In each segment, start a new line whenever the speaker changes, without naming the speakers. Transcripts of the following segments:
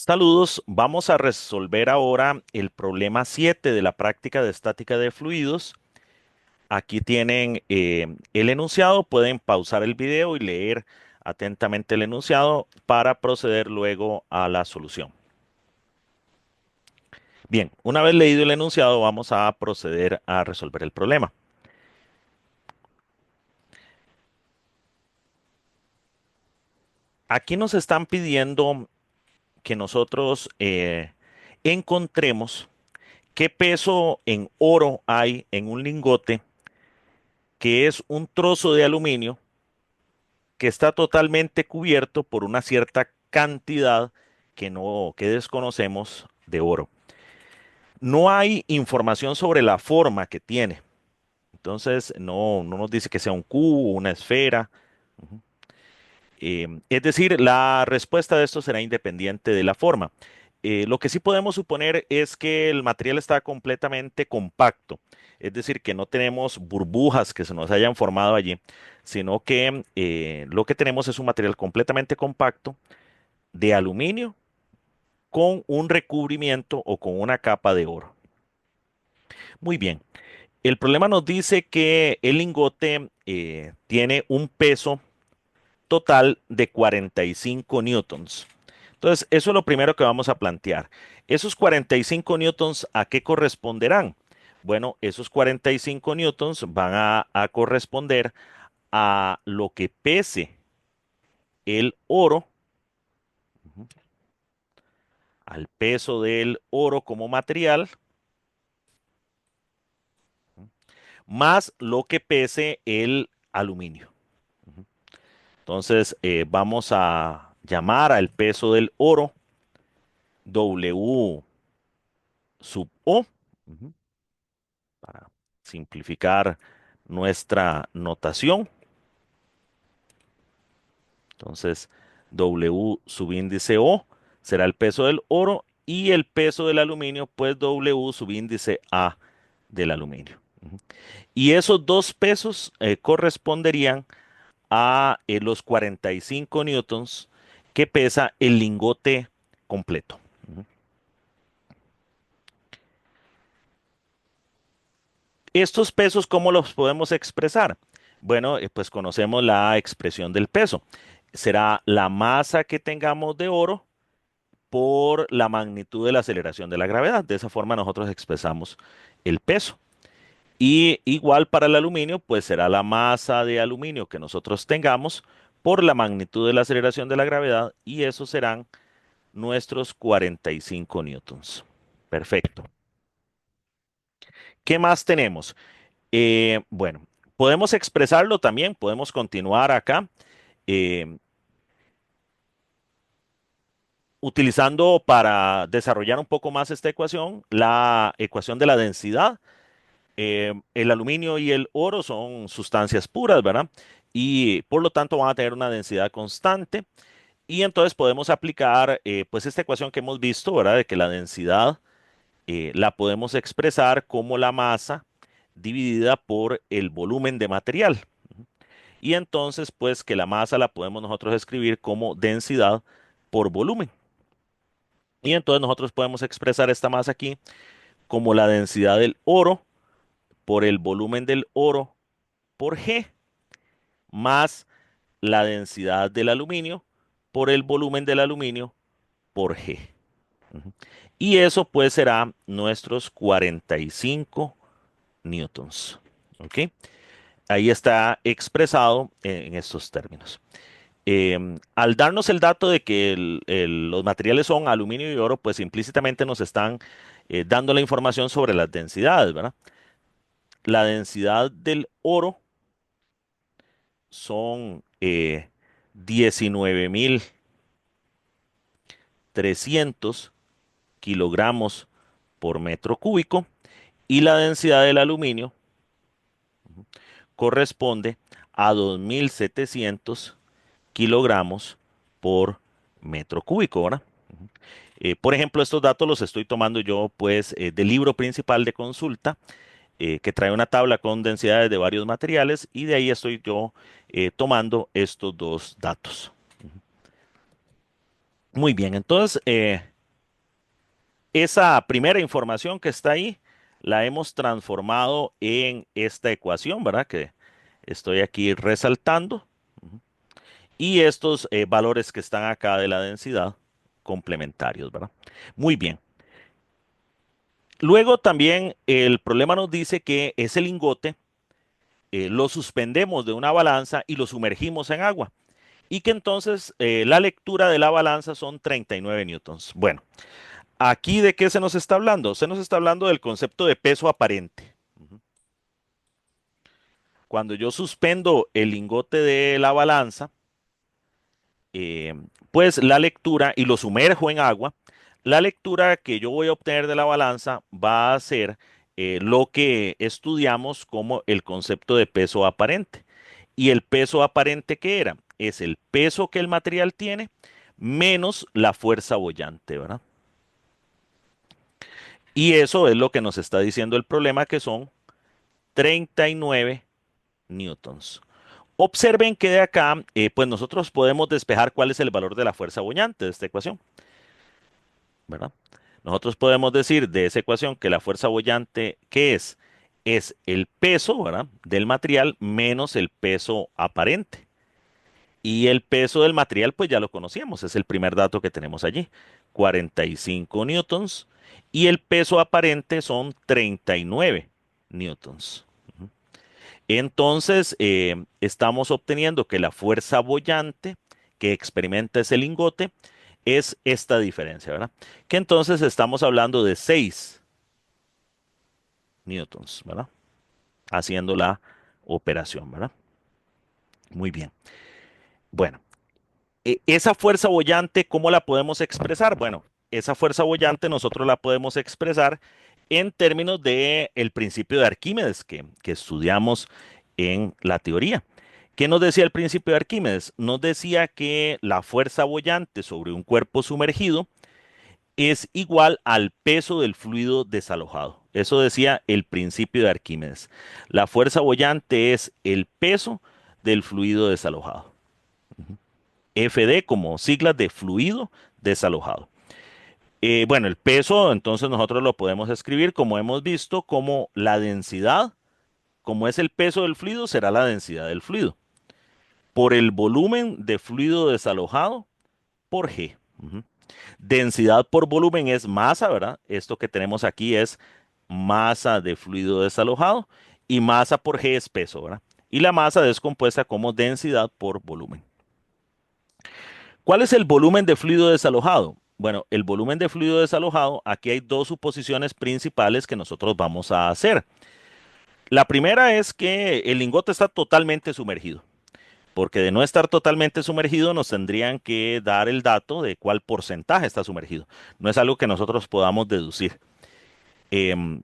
Saludos, vamos a resolver ahora el problema 7 de la práctica de estática de fluidos. Aquí tienen el enunciado, pueden pausar el video y leer atentamente el enunciado para proceder luego a la solución. Bien, una vez leído el enunciado, vamos a proceder a resolver el problema. Aquí nos están pidiendo que nosotros encontremos qué peso en oro hay en un lingote que es un trozo de aluminio que está totalmente cubierto por una cierta cantidad que desconocemos de oro. No hay información sobre la forma que tiene. Entonces, no nos dice que sea un cubo, una esfera. Es decir, la respuesta de esto será independiente de la forma. Lo que sí podemos suponer es que el material está completamente compacto, es decir, que no tenemos burbujas que se nos hayan formado allí, sino que lo que tenemos es un material completamente compacto de aluminio con un recubrimiento o con una capa de oro. Muy bien, el problema nos dice que el lingote tiene un peso total de 45 newtons. Entonces, eso es lo primero que vamos a plantear. Esos 45 newtons, ¿a qué corresponderán? Bueno, esos 45 newtons van a corresponder a lo que pese el oro, al peso del oro como material, más lo que pese el aluminio. Entonces, vamos a llamar al peso del oro W sub O, para simplificar nuestra notación. Entonces, W subíndice O será el peso del oro y el peso del aluminio, pues W subíndice A del aluminio. Y esos dos pesos corresponderían a los 45 newtons que pesa el lingote completo. Estos pesos, ¿cómo los podemos expresar? Bueno, pues conocemos la expresión del peso. Será la masa que tengamos de oro por la magnitud de la aceleración de la gravedad. De esa forma nosotros expresamos el peso. Y igual para el aluminio, pues será la masa de aluminio que nosotros tengamos por la magnitud de la aceleración de la gravedad y esos serán nuestros 45 newtons. Perfecto. ¿Qué más tenemos? Bueno, podemos expresarlo también, podemos continuar acá eh, utilizando para desarrollar un poco más esta ecuación, la ecuación de la densidad. El aluminio y el oro son sustancias puras, ¿verdad? Y por lo tanto van a tener una densidad constante. Y entonces podemos aplicar pues esta ecuación que hemos visto, ¿verdad? De que la densidad la podemos expresar como la masa dividida por el volumen de material. Y entonces, pues que la masa la podemos nosotros escribir como densidad por volumen. Y entonces nosotros podemos expresar esta masa aquí como la densidad del oro por el volumen del oro por G, más la densidad del aluminio por el volumen del aluminio por G. Y eso pues será nuestros 45 newtons. ¿Ok? Ahí está expresado en estos términos. Al darnos el dato de que los materiales son aluminio y oro, pues implícitamente nos están dando la información sobre las densidades, ¿verdad? La densidad del oro son 19.300 kilogramos por metro cúbico y la densidad del aluminio corresponde a 2.700 kilogramos por metro cúbico, ¿verdad? Por ejemplo, estos datos los estoy tomando yo pues del libro principal de consulta que trae una tabla con densidades de varios materiales y de ahí estoy yo tomando estos dos datos. Muy bien, entonces esa primera información que está ahí la hemos transformado en esta ecuación, ¿verdad? Que estoy aquí resaltando. Y estos valores que están acá de la densidad complementarios, ¿verdad? Muy bien. Luego también el problema nos dice que ese lingote lo suspendemos de una balanza y lo sumergimos en agua. Y que entonces la lectura de la balanza son 39 newtons. Bueno, aquí de qué se nos está hablando? Se nos está hablando del concepto de peso aparente. Cuando yo suspendo el lingote de la balanza, eh, pues la lectura y lo sumerjo en agua, la lectura que yo voy a obtener de la balanza va a ser lo que estudiamos como el concepto de peso aparente. ¿Y el peso aparente qué era? Es el peso que el material tiene menos la fuerza boyante, ¿verdad? Y eso es lo que nos está diciendo el problema, que son 39 newtons. Observen que de acá, pues nosotros podemos despejar cuál es el valor de la fuerza boyante de esta ecuación, ¿verdad? Nosotros podemos decir de esa ecuación que la fuerza boyante, ¿qué es? Es el peso, ¿verdad? Del material menos el peso aparente. Y el peso del material, pues ya lo conocíamos, es el primer dato que tenemos allí, 45 newtons. Y el peso aparente son 39 newtons. Entonces, estamos obteniendo que la fuerza boyante que experimenta ese lingote es esta diferencia, ¿verdad? Que entonces estamos hablando de 6 newtons, ¿verdad? Haciendo la operación, ¿verdad? Muy bien. Bueno, esa fuerza boyante, ¿cómo la podemos expresar? Bueno, esa fuerza boyante nosotros la podemos expresar en términos de el principio de Arquímedes que estudiamos en la teoría. ¿Qué nos decía el principio de Arquímedes? Nos decía que la fuerza boyante sobre un cuerpo sumergido es igual al peso del fluido desalojado. Eso decía el principio de Arquímedes. La fuerza boyante es el peso del fluido desalojado. FD como siglas de fluido desalojado. Bueno, el peso, entonces nosotros lo podemos escribir, como hemos visto, como la densidad. Como es el peso del fluido, será la densidad del fluido. Por el volumen de fluido desalojado por G. Ujú. Densidad por volumen es masa, ¿verdad? Esto que tenemos aquí es masa de fluido desalojado y masa por G es peso, ¿verdad? Y la masa descompuesta como densidad por volumen. ¿Cuál es el volumen de fluido desalojado? Bueno, el volumen de fluido desalojado, aquí hay dos suposiciones principales que nosotros vamos a hacer. La primera es que el lingote está totalmente sumergido, porque de no estar totalmente sumergido nos tendrían que dar el dato de cuál porcentaje está sumergido. No es algo que nosotros podamos deducir. Em,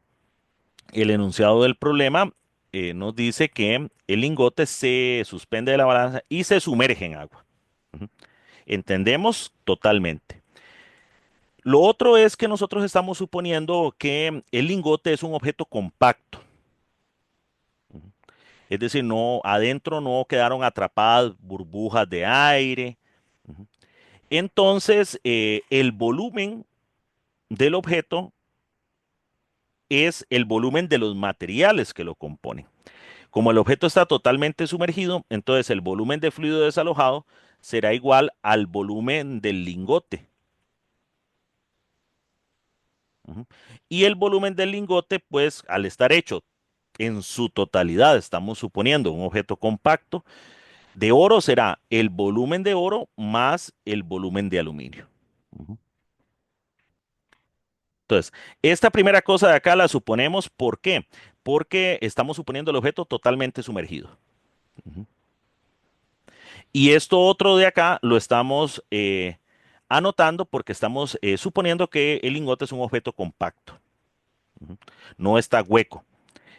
el enunciado del problema nos dice que el lingote se suspende de la balanza y se sumerge en agua. Ujú. Entendemos totalmente. Lo otro es que nosotros estamos suponiendo que el lingote es un objeto compacto. Es decir, no, adentro no quedaron atrapadas burbujas de aire. Entonces, el volumen del objeto es el volumen de los materiales que lo componen. Como el objeto está totalmente sumergido, entonces el volumen de fluido desalojado será igual al volumen del lingote. Ujú. Y el volumen del lingote, pues al estar hecho en su totalidad, estamos suponiendo un objeto compacto, de oro será el volumen de oro más el volumen de aluminio. Ujú. Entonces, esta primera cosa de acá la suponemos, ¿por qué? Porque estamos suponiendo el objeto totalmente sumergido. Ujú. Y esto otro de acá lo estamos anotando porque estamos suponiendo que el lingote es un objeto compacto. Ujú. No está hueco.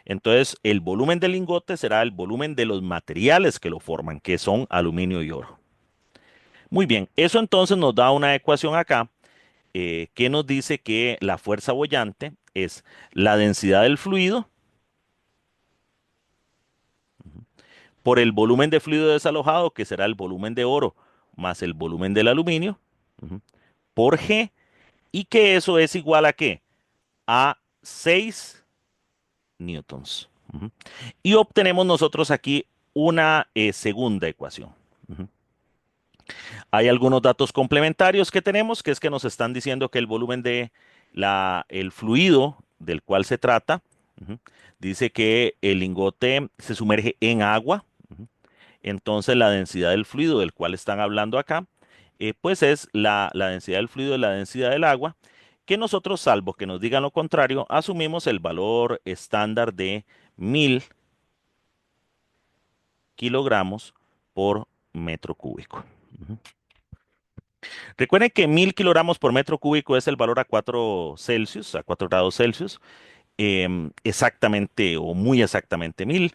Entonces, el volumen del lingote será el volumen de los materiales que lo forman, que son aluminio y oro. Muy bien, eso entonces nos da una ecuación acá que nos dice que la fuerza boyante es la densidad del fluido por el volumen de fluido desalojado, que será el volumen de oro más el volumen del aluminio, ujú, por G, y que eso es igual a ¿qué? A 6 newtons. Ujú. Y obtenemos nosotros aquí una segunda ecuación. Ujú. Hay algunos datos complementarios que tenemos, que es que nos están diciendo que el volumen de el fluido del cual se trata, ujú, dice que el lingote se sumerge en agua. Ujú. Entonces la densidad del fluido del cual están hablando acá, pues es la densidad del fluido, la densidad del agua, que nosotros, salvo que nos digan lo contrario, asumimos el valor estándar de 1000 kilogramos por metro cúbico. Ujú. Recuerden que 1000 kilogramos por metro cúbico es el valor a 4 Celsius, a 4 grados Celsius, exactamente o muy exactamente 1000,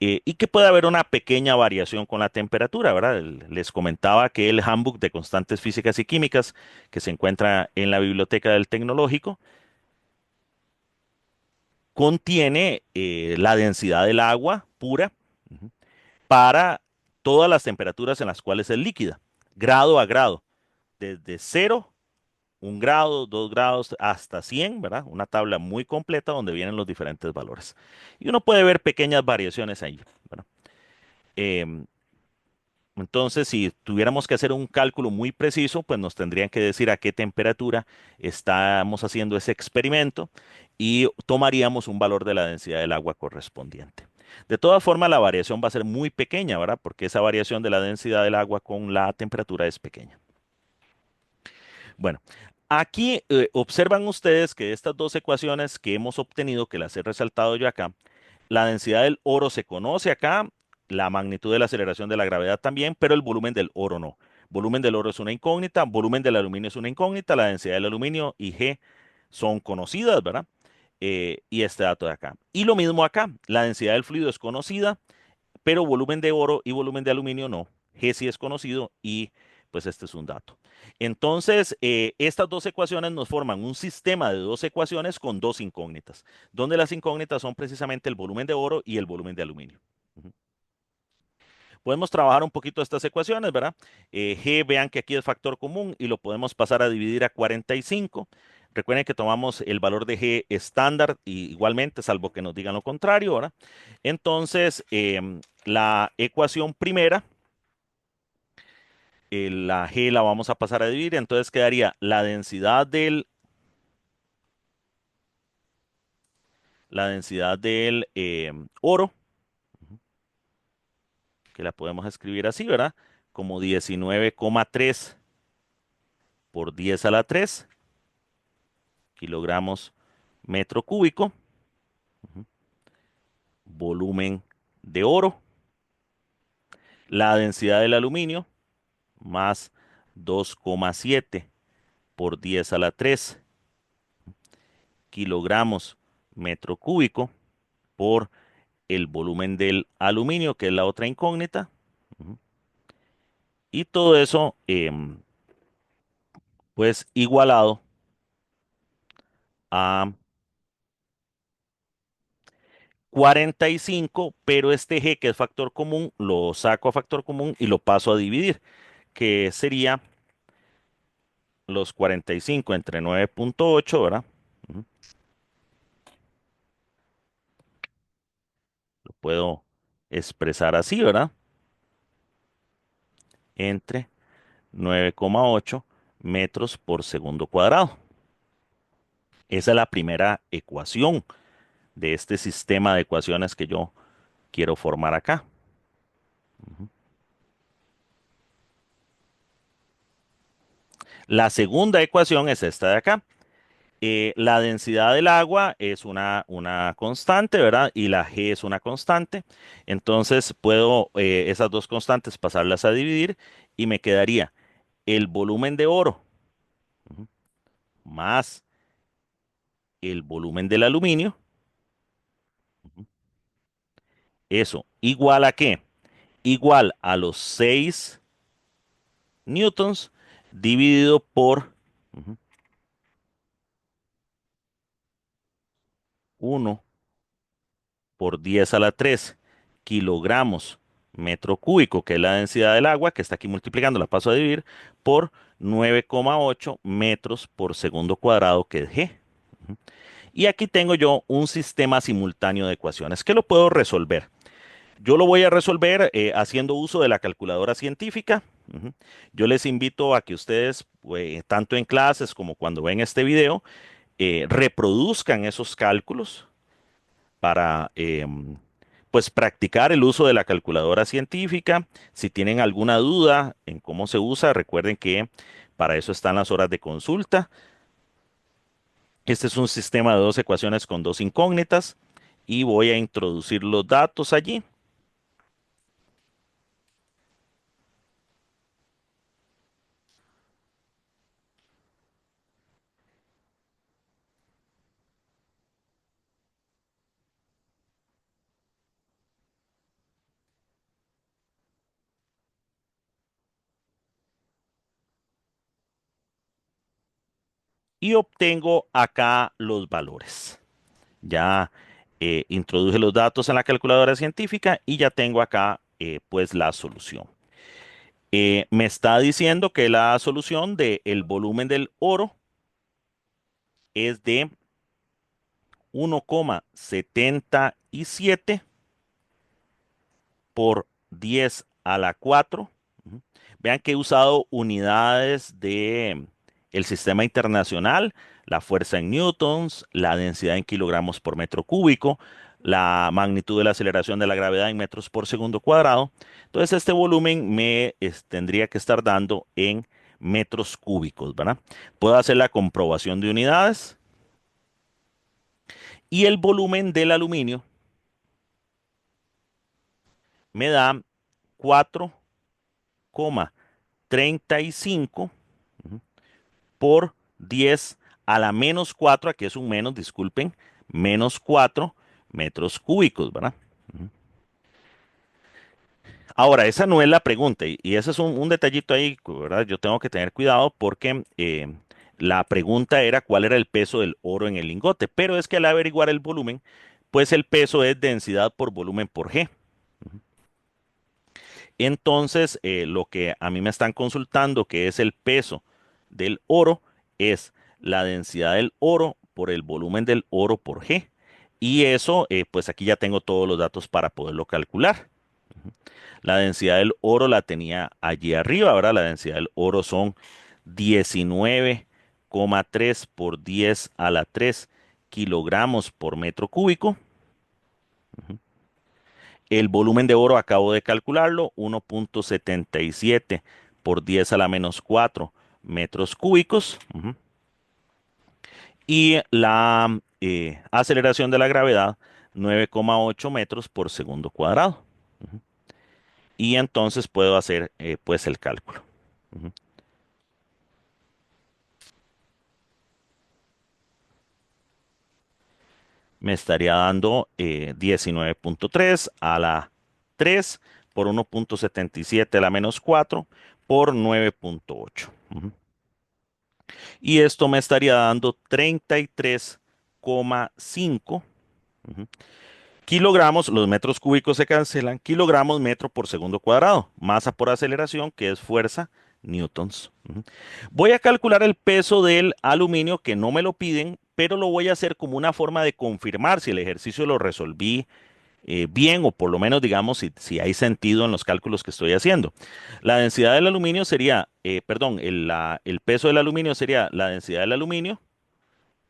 y que puede haber una pequeña variación con la temperatura, ¿verdad? Les comentaba que el Handbook de Constantes Físicas y Químicas, que se encuentra en la biblioteca del Tecnológico, contiene la densidad del agua pura, ujú, para todas las temperaturas en las cuales es líquida, grado a grado, desde 0, 1 grado, 2 grados, hasta 100, ¿verdad? Una tabla muy completa donde vienen los diferentes valores. Y uno puede ver pequeñas variaciones ahí, ¿verdad? Em, entonces, si tuviéramos que hacer un cálculo muy preciso, pues nos tendrían que decir a qué temperatura estamos haciendo ese experimento y tomaríamos un valor de la densidad del agua correspondiente. De todas formas, la variación va a ser muy pequeña, ¿verdad? Porque esa variación de la densidad del agua con la temperatura es pequeña. Bueno, aquí observan ustedes que estas dos ecuaciones que hemos obtenido, que las he resaltado yo acá, la densidad del oro se conoce acá, la magnitud de la aceleración de la gravedad también, pero el volumen del oro no. Volumen del oro es una incógnita, volumen del aluminio es una incógnita, la densidad del aluminio y G son conocidas, ¿verdad? Y este dato de acá. Y lo mismo acá, la densidad del fluido es conocida, pero volumen de oro y volumen de aluminio no. G sí es conocido y pues este es un dato. Entonces, estas dos ecuaciones nos forman un sistema de dos ecuaciones con dos incógnitas, donde las incógnitas son precisamente el volumen de oro y el volumen de aluminio. Ujú. Podemos trabajar un poquito estas ecuaciones, ¿verdad? G, vean que aquí es factor común y lo podemos pasar a dividir a 45. Recuerden que tomamos el valor de G estándar y igualmente, salvo que nos digan lo contrario, ¿verdad? Entonces, la ecuación primera, la G la vamos a pasar a dividir, entonces quedaría la densidad del oro, que la podemos escribir así, ¿verdad? Como 19,3 por 10 a la 3 kilogramos metro cúbico, ujú, volumen de oro, la densidad del aluminio, más 2,7 por 10 a la 3 kilogramos metro cúbico por el volumen del aluminio, que es la otra incógnita. Ujú. Y todo eso, pues igualado a 45, pero este G, que es factor común, lo saco a factor común y lo paso a dividir, que sería los 45 entre 9,8, ¿verdad? Ujú. Lo puedo expresar así, ¿verdad? Entre 9,8 metros por segundo cuadrado. Esa es la primera ecuación de este sistema de ecuaciones que yo quiero formar acá. Ujú. La segunda ecuación es esta de acá. La densidad del agua es una constante, ¿verdad? Y la G es una constante. Entonces puedo esas dos constantes pasarlas a dividir y me quedaría el volumen de oro, ujú, más el volumen del aluminio. Ujú. Eso, ¿igual a qué? Igual a los 6 newtons dividido por, ujú, 1 por 10 a la 3 kilogramos metro cúbico, que es la densidad del agua, que está aquí multiplicando, la paso a dividir, por 9,8 metros por segundo cuadrado, que es G. Y aquí tengo yo un sistema simultáneo de ecuaciones que lo puedo resolver. Yo lo voy a resolver haciendo uso de la calculadora científica. Ujú. Yo les invito a que ustedes, tanto en clases como cuando ven este video, reproduzcan esos cálculos para pues practicar el uso de la calculadora científica. Si tienen alguna duda en cómo se usa, recuerden que para eso están las horas de consulta. Este es un sistema de dos ecuaciones con dos incógnitas y voy a introducir los datos allí. Y obtengo acá los valores. Ya introduje los datos en la calculadora científica y ya tengo acá pues la solución. Me está diciendo que la solución del volumen del oro es de 1,77 por 10 a la 4. Ujú. Vean que he usado unidades de el sistema internacional, la fuerza en newtons, la densidad en kilogramos por metro cúbico, la magnitud de la aceleración de la gravedad en metros por segundo cuadrado. Entonces este volumen tendría que estar dando en metros cúbicos, ¿verdad? Puedo hacer la comprobación de unidades y el volumen del aluminio me da 4,35 por 10 a la menos 4, aquí es un menos, disculpen, menos 4 metros cúbicos, ¿verdad? Ahora, esa no es la pregunta y ese es un detallito ahí, ¿verdad? Yo tengo que tener cuidado porque la pregunta era cuál era el peso del oro en el lingote, pero es que al averiguar el volumen, pues el peso es densidad por volumen por G. Entonces, lo que a mí me están consultando, que es el peso del oro, es la densidad del oro por el volumen del oro por G. Y eso, pues aquí ya tengo todos los datos para poderlo calcular. La densidad del oro la tenía allí arriba, ¿verdad? La densidad del oro son 19,3 por 10 a la 3 kilogramos por metro cúbico. El volumen de oro acabo de calcularlo, 1,77 por 10 a la menos 4 metros cúbicos. Ujú. Y la aceleración de la gravedad, 9,8 metros por segundo cuadrado. Y entonces puedo hacer pues el cálculo. Ujú. Me estaría dando 19,3 a la 3 por 1,77 a la menos 4 por 9,8. Ujú. Y esto me estaría dando 33,5 ujú, kilogramos. Los metros cúbicos se cancelan, kilogramos metro por segundo cuadrado. Masa por aceleración, que es fuerza, newtons. Ujú. Voy a calcular el peso del aluminio, que no me lo piden, pero lo voy a hacer como una forma de confirmar si el ejercicio lo resolví bien, o por lo menos digamos si hay sentido en los cálculos que estoy haciendo. La densidad del aluminio sería, perdón, el peso del aluminio sería la densidad del aluminio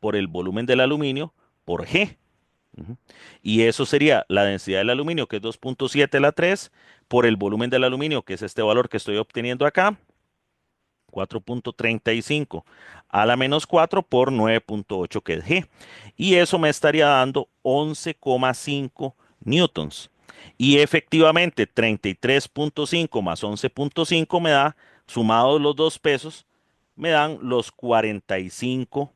por el volumen del aluminio por G. Ujú. Y eso sería la densidad del aluminio, que es 2,7 a la 3, por el volumen del aluminio, que es este valor que estoy obteniendo acá, 4,35 a la menos 4 por 9,8, que es G. Y eso me estaría dando 11,5 newtons. Y efectivamente, 33,5 más 11,5 me da, sumados los dos pesos, me dan los 45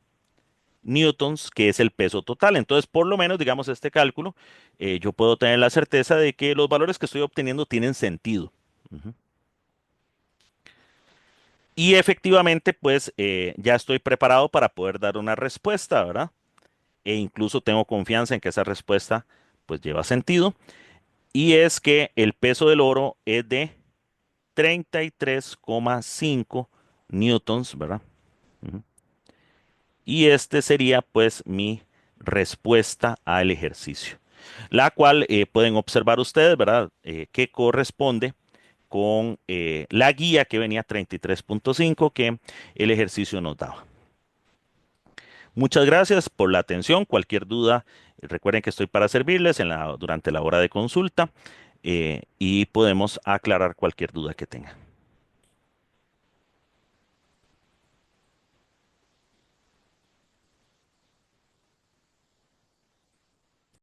newtons, que es el peso total. Entonces, por lo menos, digamos, este cálculo, yo puedo tener la certeza de que los valores que estoy obteniendo tienen sentido. Ujú. Y efectivamente, pues ya estoy preparado para poder dar una respuesta, ¿verdad? E incluso tengo confianza en que esa respuesta pues lleva sentido. y es que el peso del oro es de 33,5 newtons, ¿verdad? Ujú. Y este sería pues mi respuesta al ejercicio, la cual pueden observar ustedes, ¿verdad? Que corresponde con la guía que venía 33,5 que el ejercicio nos daba. Muchas gracias por la atención. Cualquier duda, recuerden que estoy para servirles durante la hora de consulta y podemos aclarar cualquier duda que tengan.